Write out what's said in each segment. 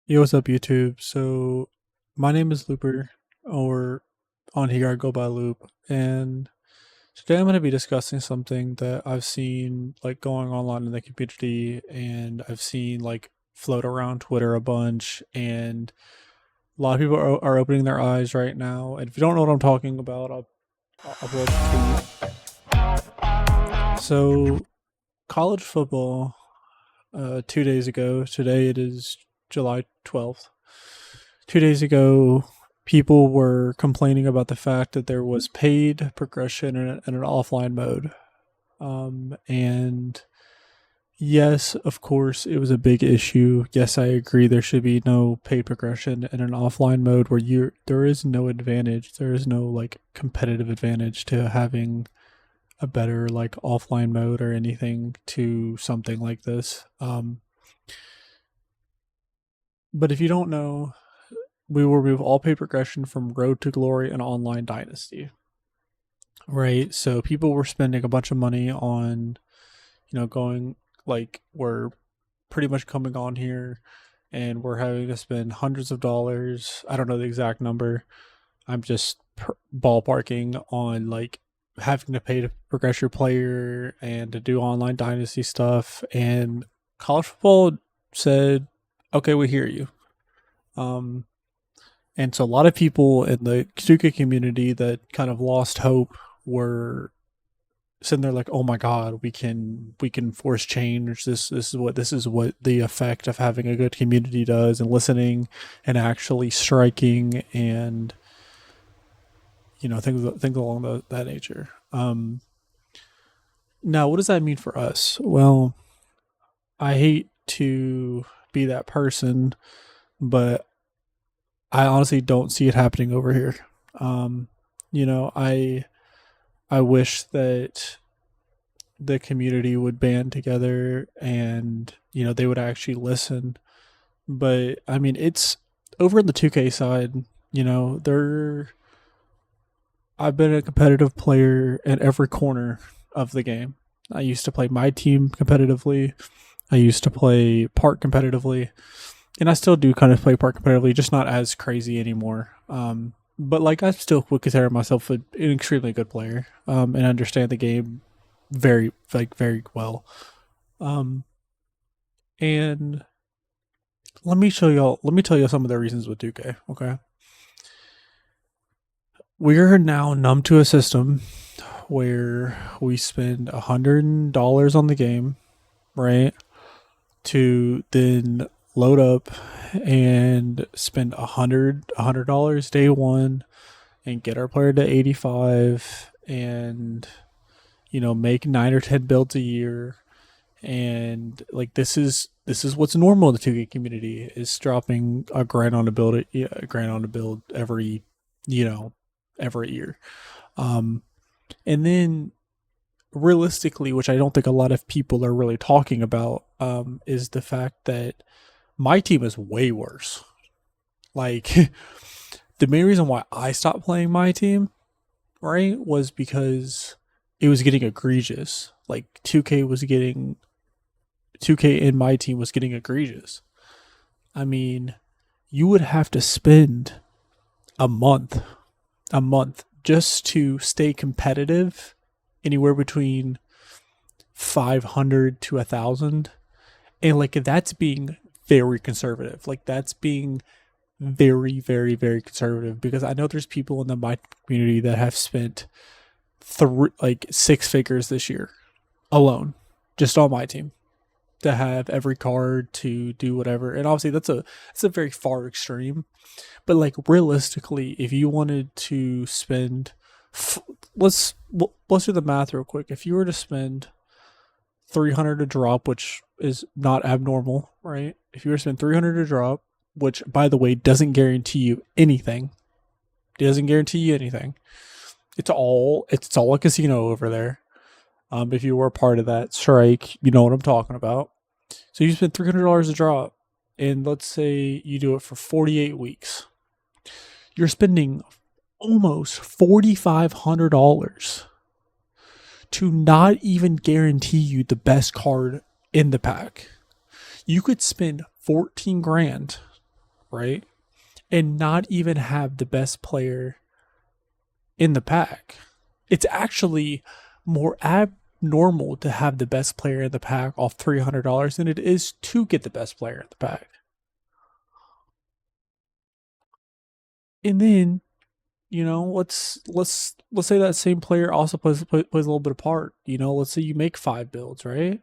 Yo, what's up, YouTube? So, my name is Looper, or on here I go by Loop, and today I'm going to be discussing something that I've seen like going online in the community, and I've seen like float around Twitter a bunch, and a lot of people are opening their eyes right now. And if you don't know what I'm talking about, I'll upload a tweet. So, college football, 2 days ago, today it is July 12th. 2 days ago, people were complaining about the fact that there was paid progression in an offline mode. And yes, of course, it was a big issue. Yes, I agree. There should be no paid progression in an offline mode where there is no advantage. There is no like competitive advantage to having a better like offline mode or anything to something like this. But if you don't know, we will remove all paid progression from Road to Glory and Online Dynasty. Right. So people were spending a bunch of money on, going like we're pretty much coming on here and we're having to spend hundreds of dollars. I don't know the exact number. I'm just ballparking on like having to pay to progress your player and to do online dynasty stuff. And college football said, okay, we hear you. Um, And so a lot of people in the Stuka community that kind of lost hope were sitting there like, "Oh my God, we can force change. This is what the effect of having a good community does, and listening and actually striking and things along that nature." Now, what does that mean for us? Well, I hate to be that person, but I honestly don't see it happening over here. Um, you know, I wish that the community would band together and they would actually listen. But I mean, it's over in the 2K side. There I've been a competitive player in every corner of the game. I used to play my team competitively. I used to play park competitively, and I still do kind of play park competitively, just not as crazy anymore. But like I still would consider myself an extremely good player, and understand the game very well. Um, and let me tell you some of the reasons with 2K. Okay, we're now numb to a system where we spend $100 on the game, right? To then load up and spend $100 day one and get our player to 85 and make 9 or 10 builds a year. And like this is what's normal in the 2K community is dropping a grand on a build, a grand on a build you know every year. um and then realistically, which I don't think a lot of people are really talking about, is the fact that my team is way worse. Like the main reason why I stopped playing my team, right, was because it was getting egregious. Like 2K in my team was getting egregious. I mean, you would have to spend a month, a month just to stay competitive, anywhere between 500 to 1,000. And like that's being very conservative. Like that's being very conservative, because I know there's people in the my community that have spent like six figures this year alone, just on my team, to have every card to do whatever. And obviously that's a very far extreme. But like realistically, if you wanted to spend, let's let's do the math real quick. If you were to spend 300 to drop, which is not abnormal, right? If you were to spend 300 to drop, which by the way doesn't guarantee you anything, it doesn't guarantee you anything. It's all a casino over there. If you were a part of that strike, you know what I'm talking about. So you spend $300 a drop, and let's say you do it for 48 weeks. You're spending almost $4,500 to not even guarantee you the best card in the pack. You could spend 14 grand right? And not even have the best player in the pack. It's actually more abnormal to have the best player in the pack off $300 than it is to get the best player in the pack. And then, let's say that same player also plays a little bit of part. Let's say you make 5 builds, right?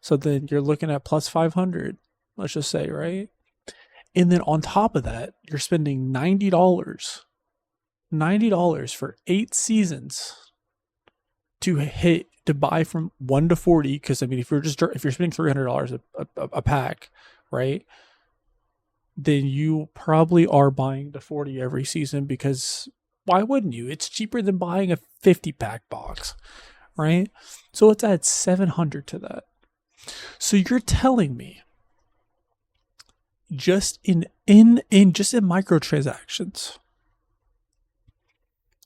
So then you're looking at plus 500. Let's just say, right? And then on top of that, you're spending $90 for 8 seasons to buy from 1 to 40. Because I mean, if you're spending $300 a pack, right? Then you probably are buying the 40 every season, because why wouldn't you? It's cheaper than buying a 50 pack box, right? So let's add 700 to that. So you're telling me just in microtransactions,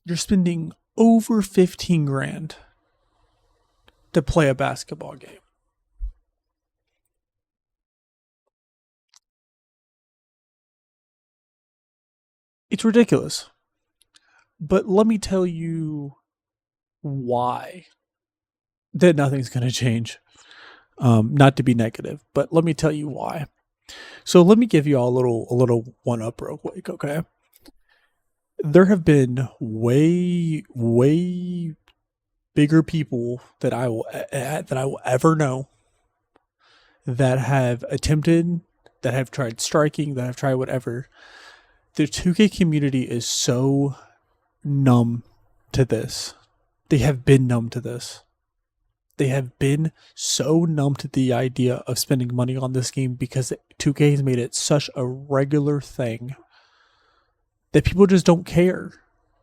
you're spending over 15 grand to play a basketball game. It's ridiculous. But let me tell you why that nothing's going to change. Not to be negative, but let me tell you why. So let me give you all a little one up real quick, okay? There have been way bigger people that I will ever know that have attempted, that have tried striking, that have tried whatever. The 2K community is so numb to this. They have been numb to this. They have been so numb to the idea of spending money on this game because 2K has made it such a regular thing that people just don't care.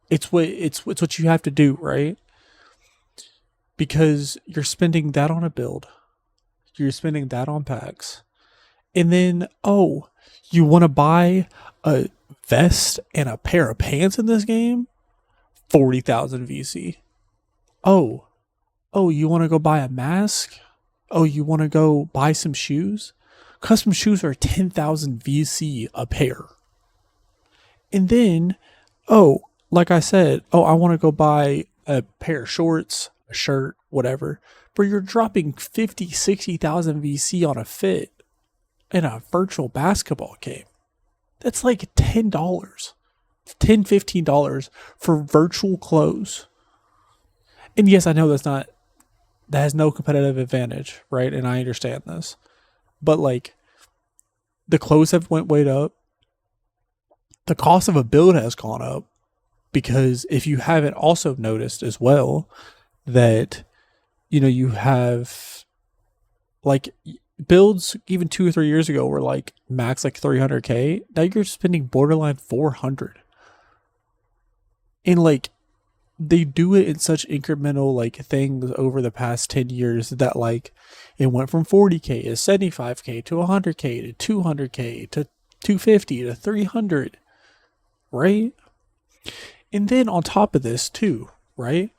It's what you have to do, right? Because you're spending that on a build. You're spending that on packs. And then, you want to buy a vest and a pair of pants in this game? 40,000 VC. Oh, you want to go buy a mask? Oh, you want to go buy some shoes? Custom shoes are 10,000 VC a pair. And then, like I said, I want to go buy a pair of shorts, a shirt, whatever. But you're dropping 50, 60,000 VC on a fit in a virtual basketball game. That's like $10, $10, $15 for virtual clothes. And yes, I know that has no competitive advantage, right? And I understand this. But like, the clothes have went way up. The cost of a build has gone up, because if you haven't also noticed as well that, you have like builds even 2 or 3 years ago were like max like 300K. Now you're spending borderline 400. And like, they do it in such incremental like things over the past 10 years that like it went from 40K to 75K to 100K to 200K to 250 to 300, right? And then on top of this too, right?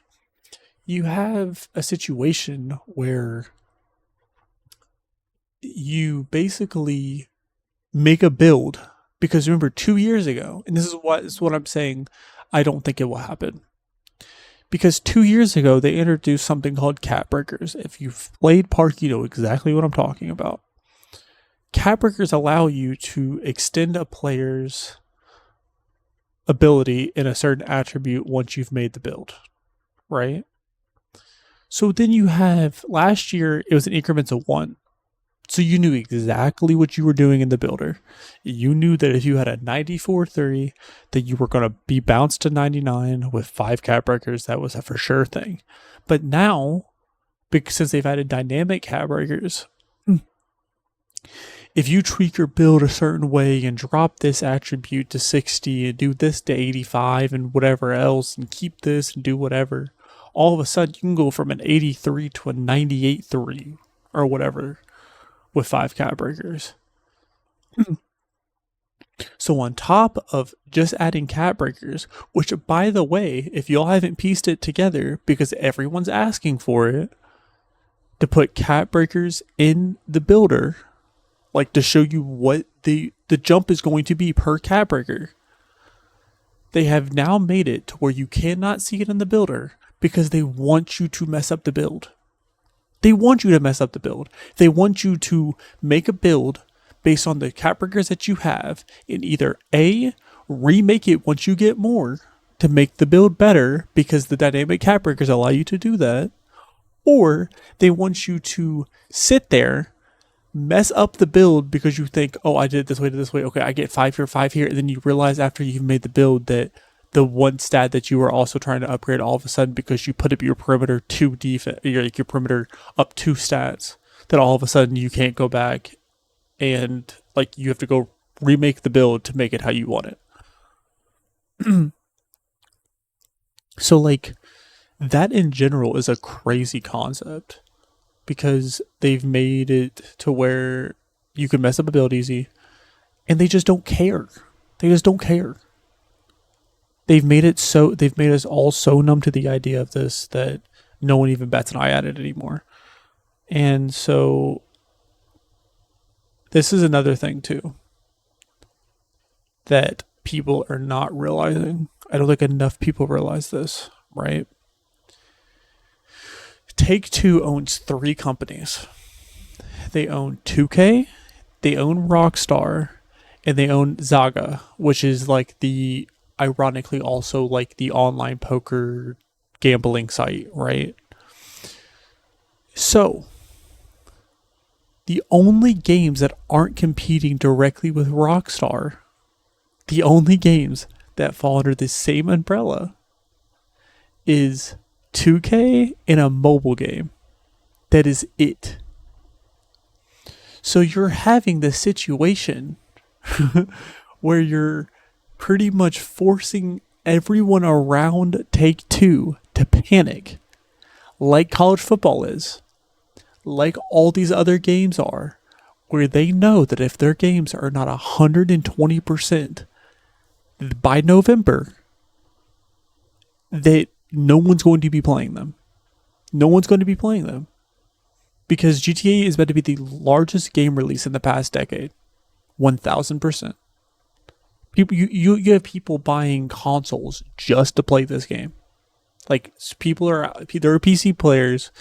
You have a situation where you basically make a build, because remember 2 years ago, and this is what I'm saying, I don't think it will happen. Because 2 years ago, they introduced something called cap breakers. If you've played Park, you know exactly what I'm talking about. Cap breakers allow you to extend a player's ability in a certain attribute once you've made the build, right? So then you have, last year, it was in increments of 1. So you knew exactly what you were doing in the builder. You knew that if you had a 94-3, that you were going to be bounced to 99 with 5 cap breakers. That was a for sure thing. But now, because since they've added dynamic cap breakers, if you tweak your build a certain way and drop this attribute to 60 and do this to 85 and whatever else and keep this and do whatever, all of a sudden you can go from an 83 to a 98-3 or whatever with 5 cap breakers. So on top of just adding cap breakers, which by the way, if y'all haven't pieced it together, because everyone's asking for it, to put cap breakers in the builder, like to show you what the The jump is going to be per cap breaker. They have now made it to where you cannot see it in the builder because they want you to mess up the build. They want you to mess up the build. They want you to make a build based on the cap breakers that you have and either A, remake it once you get more to make the build better because the dynamic cap breakers allow you to do that, or they want you to sit there, mess up the build because you think, oh, I did it this way. Okay, I get 5 here. And then you realize after you've made the build that the one stat that you were also trying to upgrade all of a sudden because you put up your perimeter 2 defense, your perimeter up 2 stats, that all of a sudden you can't go back and like you have to go remake the build to make it how you want it. So like that in general is a crazy concept because they've made it to where you can mess up a build easy and they just don't care. They just don't care. They've made us all so numb to the idea of this that no one even bats an eye at it anymore. And so this is another thing too that people are not realizing. I don't think enough people realize this, right? Take-Two owns 3 companies. They own 2K, they own Rockstar, and they own Zaga, which is like the, ironically also like the online poker gambling site, right? So, the only games that aren't competing directly with Rockstar, the only games that fall under the same umbrella is 2K and a mobile game. That is it. So you're having this situation where you're pretty much forcing everyone around Take-Two to panic, like college football is, like all these other games are, where they know that if their games are not 120% by November, that no one's going to be playing them. No one's going to be playing them. Because GTA is about to be the largest game release in the past decade. 1,000%. People, you have people buying consoles just to play this game. Like, there are PC players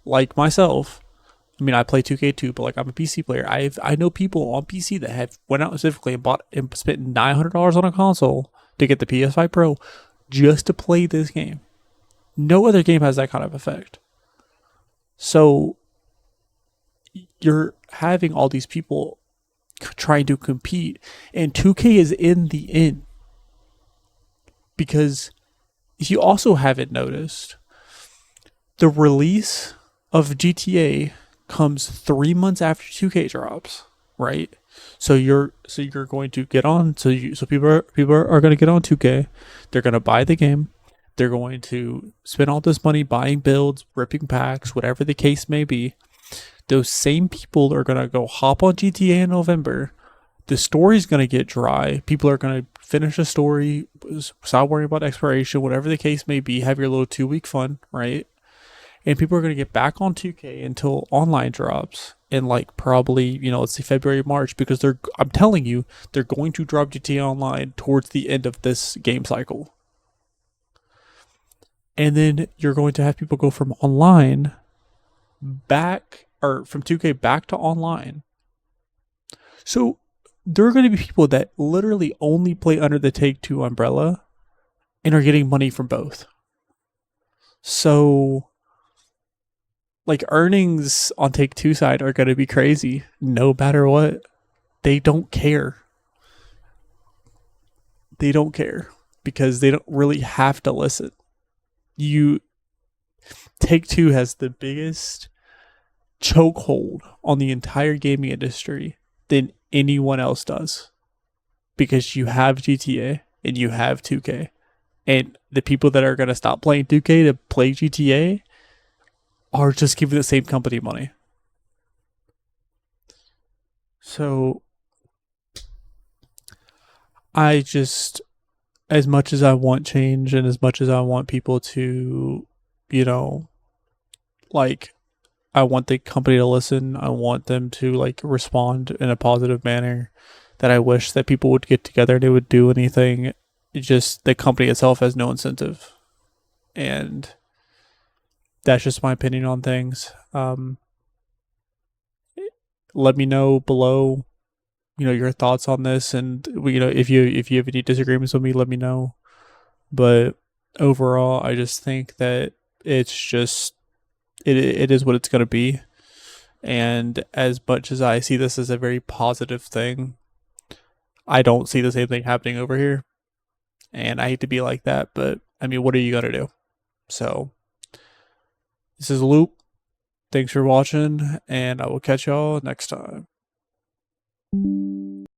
like myself. I mean, I play 2K2, but like I'm a PC player. I know people on PC that have went out specifically and bought and spent $900 on a console to get the PS5 Pro just to play this game. No other game has that kind of effect. So you're having all these people trying to compete, and 2K is in the in. Because if you also haven't noticed, the release of GTA comes 3 months after 2K drops, right? So you're going to get on. So people are going to get on 2K. They're going to buy the game. They're going to spend all this money buying builds, ripping packs, whatever the case may be. Those same people are going to go hop on GTA in November. The story's going to get dry. People are going to finish a story, stop worrying about expiration, whatever the case may be. Have your little 2-week fun, right? And people are going to get back on 2K until online drops in like probably, let's say February, March, because I'm telling you, they're going to drop GTA Online towards the end of this game cycle. And then you're going to have people go from online back, or from 2K back to online. So there are going to be people that literally only play under the Take-Two umbrella and are getting money from both. So like earnings on Take-Two side are going to be crazy no matter what. They don't care. They don't care because they don't really have to listen. Take-Two has the biggest chokehold on the entire gaming industry than anyone else does, because you have GTA and you have 2K, and the people that are going to stop playing 2K to play GTA are just giving the same company money. So I just, as much as I want change and as much as I want people to, like, I want the company to listen, I want them to like respond in a positive manner. that I wish that people would get together and they would do anything. It's just the company itself has no incentive, and that's just my opinion on things. Let me know below, your thoughts on this, and if you have any disagreements with me, let me know. But overall, I just think that it's just it is what it's going to be. And as much as I see this as a very positive thing, I don't see the same thing happening over here. And I hate to be like that, but I mean, what are you going to do? So, this is Loop. Thanks for watching, and I will catch y'all next time.